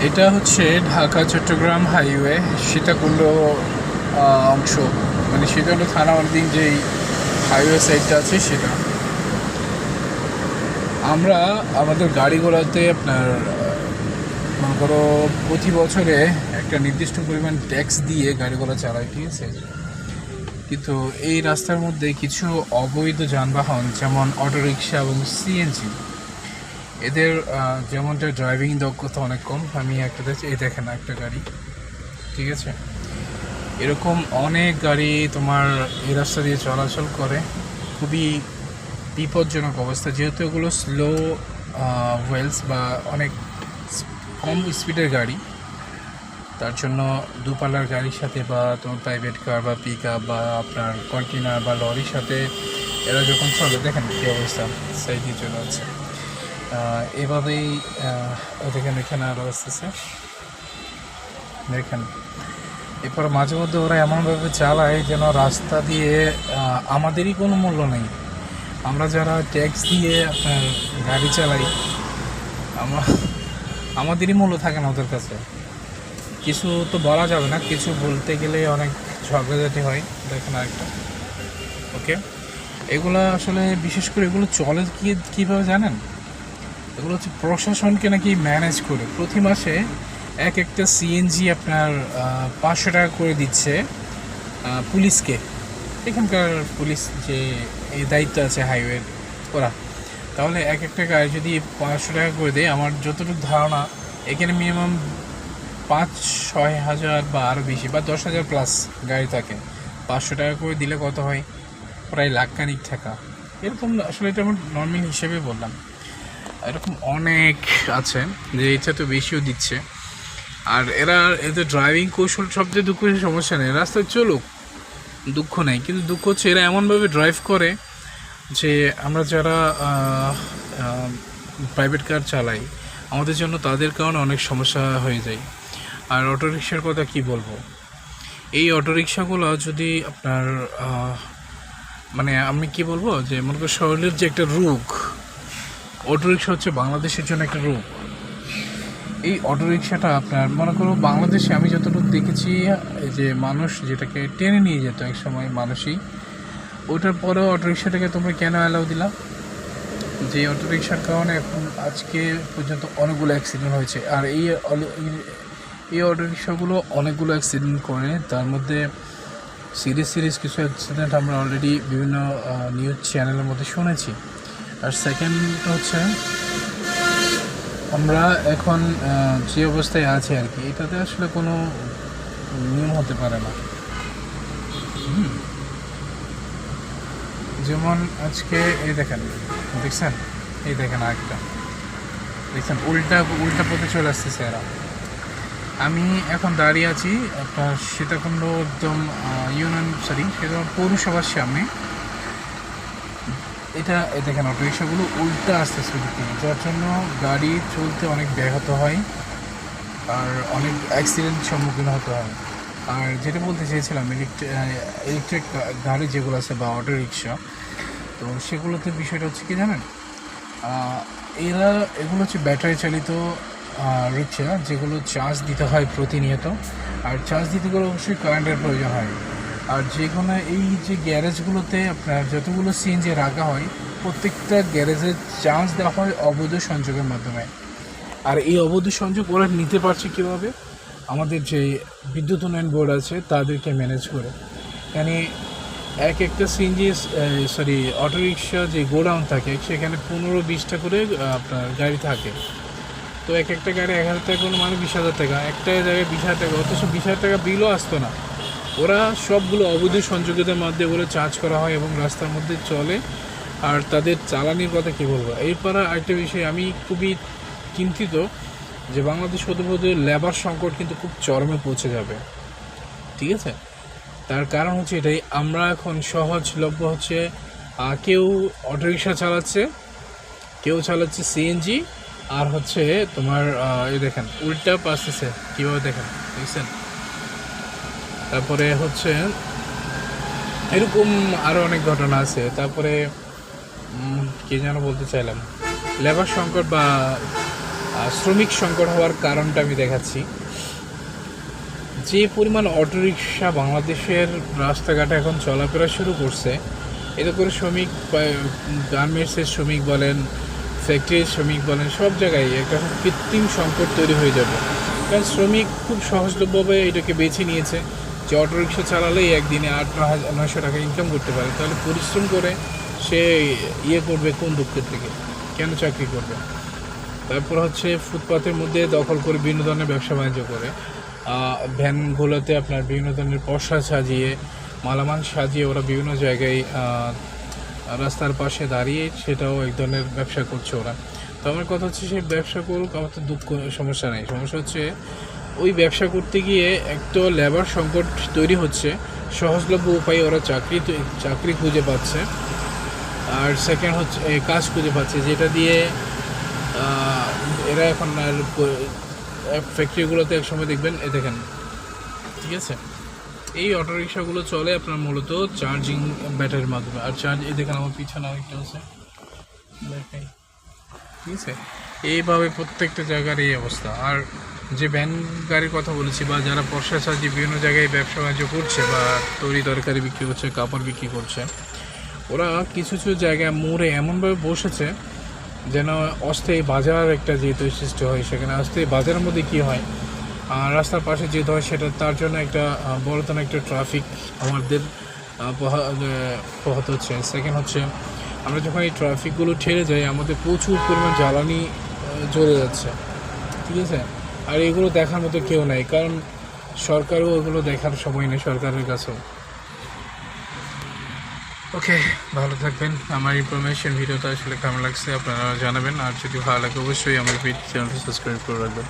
এটা হচ্ছে ঢাকা চট্টগ্রাম হাইওয়ে সীতাকুণ্ড অংশ, মানে সীতাকুণ্ড থানা অধীন যেই হাইওয়ে সাইডটা আছে সেটা। আমরা আমাদের গাড়িগুলোতে আপনার মনে করো প্রতি বছরে একটা নির্দিষ্ট পরিমাণ ট্যাক্স দিয়ে গাড়িগুলো চালাই, ঠিক আছে। কিন্তু এই রাস্তার মধ্যে কিছু অবৈধ যানবাহন যেমন অটোরিকশা এবং সিএনজি, এদের যেমনটা ড্রাইভিং দক্ষতা অনেক কম। আমি একটা দেখছি, এই দেখেন একটা গাড়ি, ঠিক আছে। এরকম অনেক গাড়ি তোমার এই রাস্তা দিয়ে চলাচল করে, খুবই বিপজ্জনক অবস্থা, যেহেতু এগুলো স্লো ওয়েলস বা অনেক কম স্পিডের গাড়ি। তার জন্য দুপাল্লার গাড়ির সাথে বা তোমার প্রাইভেট কার বা পিক আপ বা আপনার কন্টেনার বা লরির সাথে এরা যখন চলে, দেখেন কী অবস্থা, সাইড দিয়ে চলে যাচ্ছে। এভাবেই দেখেন এখানে আরও আসতেছে, দেখেন। এরপর মাঝে মধ্যে ওরা এমনভাবে চালায় যেন রাস্তা দিয়ে আমাদেরই কোনো মূল্য নেই। আমরা যারা ট্যাক্স দিয়ে আপনার গাড়ি চালাই, আমরা আমাদেরই মূল্য থাকে না ওদের কাছে। কিছু তো বলা যাবে না, কিছু বলতে গেলে অনেক ঝগড়াঝাটি হয়। দেখেন আরেকটা, ওকে। এগুলো আসলে বিশেষ করে এগুলো চলে কীভাবে জানেন? এগুলো হচ্ছে প্রশাসনকে নাকি ম্যানেজ করে প্রতি মাসে এক একটা সিএনজি আপনার 500 টাকা করে দিচ্ছে পুলিশকে। এখানকার পুলিশ যে এই দায়িত্ব আছে হাইওয়ের ওরা, তাহলে এক একটা গাড়ি যদি 500 টাকা করে দেয়, আমার যতটুকু ধারণা এখানে মিনিমাম 5-6 হাজার বা আরও বেশি বা 10,000 প্লাস গাড়ি থাকে। 500 টাকা করে দিলে কত হয়? প্রায় লাখখানিক টাকা এরকম। আসলে এটা আমার নর্মাল হিসেবে বললাম, এরকম অনেক আছে যে এটা তো বেশিও দিচ্ছে। আর এদের ড্রাইভিং কৌশল সবচেয়ে দুঃখের সমস্যা নেই, রাস্তায় চলুক দুঃখ নেই, কিন্তু দুঃখ হচ্ছে এরা এমনভাবে ড্রাইভ করে যে আমরা যারা প্রাইভেট কার চালাই আমাদের জন্য তাদের কারণে অনেক সমস্যা হয়ে যায়। আর অটোরিকশার কথা কি বলবো, এই অটোরিকশাগুলো যদি আপনার মানে আমি কি বলবো, যে মনে করি শরীরের যে একটা রোগ, অটোরিকশা হচ্ছে বাংলাদেশের জন্য একটা রোগ। এই অটোরিকশাটা আপনার মনে করো বাংলাদেশে আমি যতটুকু দেখেছি, এই যে মানুষ যেটাকে টেনে নিয়ে যেত এক সময় মানুষই, ওটার পরেও অটোরিকশাটাকে তোমরা কেন অ্যালাউ দিলা? যে অটোরিকশার কারণে এখন আজকে পর্যন্ত অনেকগুলো অ্যাক্সিডেন্ট হয়েছে। আর এই অটোরিকশাগুলো অনেকগুলো অ্যাক্সিডেন্ট করে, তার মধ্যে সিরিয়াস কিছু অ্যাক্সিডেন্ট আমরা অলরেডি বিভিন্ন নিউজ চ্যানেলের মধ্যে শুনেছি। আর সেকেন্ডটা হচ্ছে আমরা এখন যে অবস্থায় আছি আর কি, এটাতে আসলে কোনো নিয়ম হতে পারে না। যেমন আজকে এই দেখেন, দেখছেন, এই দেখেন আরেকটা, দেখছেন উল্টা পথে চলে আসতেছে এরা। আমি এখন দাঁড়িয়ে আছি আপনার সীতাকুণ্ড একদম সীতাকুণ্ড পৌরসভার সামনে। এটা দেখেন অটোরিকশাগুলো উল্টা আসতেছে, যার জন্য গাড়ি চলতে অনেক ব্যাহত হয় আর অনেক অ্যাক্সিডেন্ট সম্মুখীন হতে হয়। আর যেটা বলতে চেয়েছিলাম, ইলেকট্রিক গাড়ি যেগুলো আছে বা অটোরিকশা, তো সেগুলোতে বিষয়টা হচ্ছে কি জানেন, এগুলো হচ্ছে ব্যাটারি চালিত রিক্সা, যেগুলো চার্জ দিতে হয় প্রতিনিয়ত। আর চার্জ দিতে গেলে অবশ্যই কারেন্টের প্রয়োজন হয়। আর যে কোনো এই যে গ্যারেজগুলোতে আপনার যতগুলো সিএনজি রাখা হয়, প্রত্যেকটা গ্যারেজে চার্জ দেওয়া হয় অবৈধ সংযোগের মাধ্যমে। আর এই অবৈধ সংযোগ ওরা নিতে পারছে কীভাবে? আমাদের যে বিদ্যুৎ উন্নয়ন বোর্ড আছে তাদেরকে ম্যানেজ করে। মানে এক একটা অটোরিকশা যে গোডাউন থাকে, সেখানে 15-20টা করে আপনার গাড়ি থাকে। তো এক একটা গাড়ি 1,000 টাকা কোনো মানে 20,000 টাকা, একটা জায়গায় 20,000 টাকা, অথচ 20,000 টাকা বিলও আসতো না। ওরা সবগুলো অবৈধ সংযোগের মধ্যে ওগুলো চার্জ করা হয় এবং রাস্তার মধ্যে চলে। আর তাদের চালানির কথা কী বলবো। এরপর আরেকটা বিষয়, আমি খুবই চিন্তিত যে বাংলাদেশ হতে হতে লেবার সংকট কিন্তু খুব চরমে পৌঁছে যাবে, ঠিক আছে। তার কারণ হচ্ছে এটাই, আমরা এখন সহজলভ্য হচ্ছে কেউ অটোরিকশা চালাচ্ছে, কেউ চালাচ্ছে সিএনজি, আর হচ্ছে তোমার এই দেখেন উল্টা আসতেছে কীভাবে, দেখেন, দেখছেন। তারপরে হচ্ছে এরকম আরও অনেক ঘটনা আছে। তারপরে কি যেন বলতে চাইলাম, লেবার সংকট বা শ্রমিক সংকট হওয়ার কারণটা আমি দেখাচ্ছি। যে পরিমাণ অটোরিকশা বাংলাদেশের রাস্তাঘাটে এখন চলাফেরা শুরু করছে, এতে করে শ্রমিক, গার্মেন্টসের শ্রমিক বলেন, ফ্যাক্টরির শ্রমিক বলেন, সব জায়গায় একটা কৃত্রিম সংকট তৈরি হয়ে যাবে। কারণ শ্রমিক খুব সহজলভ্যভাবে এটাকে বেছে নিয়েছে যে অটোরিকশা চালালেই একদিনে 8-900 টাকা ইনকাম করতে পারে, তাহলে পরিশ্রম করে সে করবে কোন দুঃখের থেকে, কেন চাকরি করবে? তারপর হচ্ছে ফুটপাতের মধ্যে দখল করে বিভিন্ন ধরনের ব্যবসা বাণিজ্য করে, ভ্যানগুলোতে আপনার বিভিন্ন ধরনের পশা সাজিয়ে, মালামাল সাজিয়ে ওরা বিভিন্ন জায়গায় রাস্তার পাশে দাঁড়িয়ে সেটাও এক ধরনের ব্যবসা করছে ওরা। তো আমার কথা হচ্ছে, সেই ব্যবসা করুক, আমার তো দুঃখ, সমস্যা নেই। সমস্যা হচ্ছে ওই ব্যবসা করতে গিয়ে একটা লেবার সংকট তৈরি হচ্ছে, সহজলভ্য উপায়ে ওরা চাকরি খুঁজে পাচ্ছে, আর সেকেন্ড হচ্ছে কাজ খুঁজে পাচ্ছে, যেটা দিয়ে এরা এখন আর ফ্যাক্টরিগুলোতে এক সময় দেখবেন, দেখেন, ঠিক আছে, এই অটোরিকশাগুলো চলে আপনার মূলত চার্জিং ব্যাটারির মাধ্যমে। আর দেখেন আমার পিছনে আরেকটা আছে, দেখাই, ঠিক আছে। এইভাবে প্রত্যেকটা জায়গার এই অবস্থা। আর যে ভ্যান গাড়ির কথা বলেছি, বা যারা পর্সা সাজিয়ে বিভিন্ন জায়গায় ব্যবসা বাণিজ্য করছে, বা তৈরি তরকারি বিক্রি করছে, কাপড় বিক্রি করছে, ওরা কিছু কিছু জায়গায় মোড়ে এমনভাবে বসেছে যেন অস্থায়ী বাজার একটা যেহেতু সৃষ্টি হয়, সেখানে অস্থায়ী বাজারের মধ্যে কী হয়, রাস্তার পাশে যেতে হয়, সেটা তার জন্য একটা বড়তন একটা ট্রাফিক আমাদের পোহাতে হচ্ছে। সেকেন্ড হচ্ছে, আমরা যখন এই ট্রাফিকগুলো ঠেলে যাই, আমাদের প্রচুর পরিমাণ জ্বালানি জ্বলে যাচ্ছে, ঠিক আছে। আর এগুলো দেখার মতো কেউ নাই, কারণ সরকারও এগুলো দেখার সময় নেই সরকারের কাছেও। ওকে, ভালো থাকবেন। আমার ইনফরমেশন ভিডিওটা আসলে কেমন লাগছে আপনারা জানাবেন, আর যদি ভালো লাগে অবশ্যই আমার চ্যানেলটা সাবস্ক্রাইব করে রাখবেন।